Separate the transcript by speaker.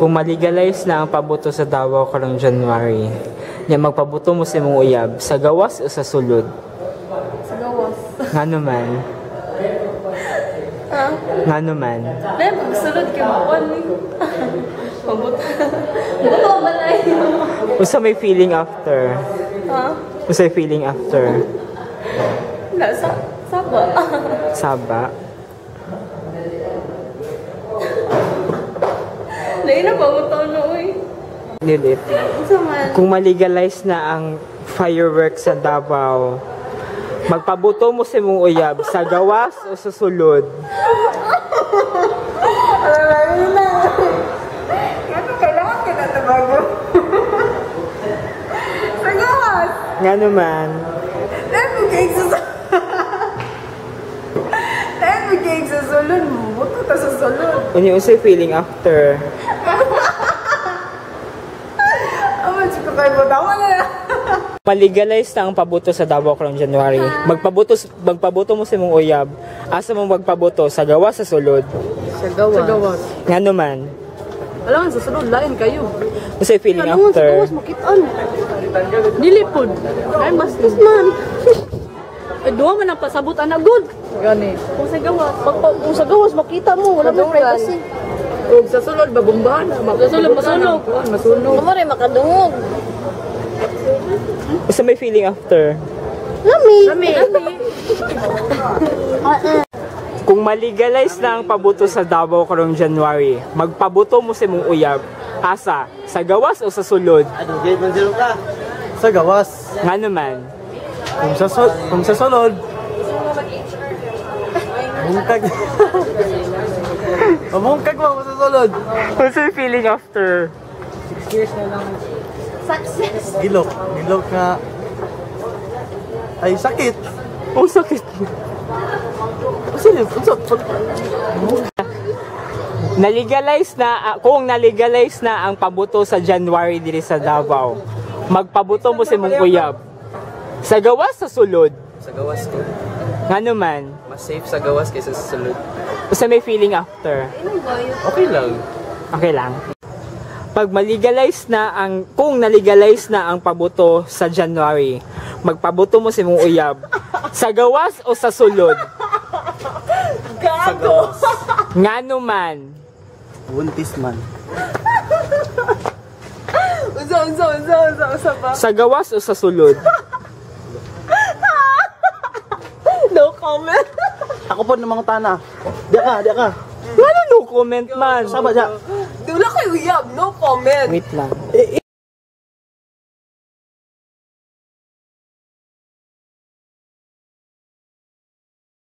Speaker 1: Kung maligalize na ang pabuto sa Davao karong January, nya magpabuto mo sa imong uyab sa gawas o sa sulod?
Speaker 2: Sa gawas.
Speaker 1: Ngano man?
Speaker 2: Ha?
Speaker 1: Ngano man?
Speaker 2: Dahil magsulod ka makuan ni. Pabuto. Buto ba na yun?
Speaker 1: Usa may feeling after?
Speaker 2: Ha?
Speaker 1: Usa may feeling after?
Speaker 2: Nasa saba.
Speaker 1: Saba?
Speaker 2: Dahil na pabuto no eh.
Speaker 1: Nilit.
Speaker 2: Isa man.
Speaker 1: Kung maligalize na ang fireworks sa Davao, magpabuto mo sa imong uyab sa gawas o sa sulod?
Speaker 2: Alam na. Kaya kailangan ka na tabago. Sa gawas.
Speaker 1: Ngano man?
Speaker 2: Dahil mo cake sa Dahil mo cake sa sulod mo. Buto ta sa sulod.
Speaker 1: Unya usay feeling after?
Speaker 2: Ko kayo mo tama na.
Speaker 1: Maligalize na ang pabuto sa Davao karong January. Magpabuto mo sa imong uyab. Asa mo magpabuto sa gawas sa sulod?
Speaker 2: Sa gawas. Sa gawas.
Speaker 1: Ngano man?
Speaker 2: Alam nga, sa sulod, lain kayo.
Speaker 1: Usay feeling
Speaker 2: Sa
Speaker 1: after?
Speaker 2: gawas, makitaan. Dilipod. Ay, mas man. Eh, duwa man ang pasabutan na good. Gani. Kung sa gawas. Kung sa gawas, makita mo. Wala mo privacy. O sa sulod, babumbahan. Sa sulod, masunog. Masunog. Ano rin, makadungog.
Speaker 1: Usa may feeling after?
Speaker 2: Lami. Lami.
Speaker 1: Kung maligalize na ang pabuto sa Davao karong January, magpabuto mo sa imong uyab. Asa? Sa gawas o sa sulod?
Speaker 3: Gate man zero ka. Sa gawas.
Speaker 1: Ngano man?
Speaker 3: Kung sa sulod. Bungkag. Bungkag mo sa sulod.
Speaker 1: Usay feeling after?
Speaker 3: 6 years na lang.
Speaker 2: Success.
Speaker 3: Gilok. Gilok nga. Ay, sakit.
Speaker 1: Oh, sakit. Naligalize na, kung naligalize na ang pabuto sa January diri sa Davao, magpabuto mo sa imong uyab. Sa gawas sa sulod?
Speaker 4: Sa gawas ko.
Speaker 1: Ngano man?
Speaker 4: Mas safe sa gawas kaysa sa sulod.
Speaker 1: Usa may feeling after?
Speaker 4: Okay lang.
Speaker 1: Okay lang. Pag maligalize na ang, kung naligalize na ang pabuto sa January, magpabuto mo sa imong uyab. Sa gawas o sa sulod?
Speaker 3: Sa gawas.
Speaker 1: Ngano man?
Speaker 3: Buntis man.
Speaker 2: Usa ba?
Speaker 1: Sa gawas o sa sulod?
Speaker 2: No comment.
Speaker 3: Ako po namang tana. Diya ka.
Speaker 1: Wala no comment man.
Speaker 3: Sama dya.
Speaker 2: Wala kayo uyab. No comment.
Speaker 1: Wait lang.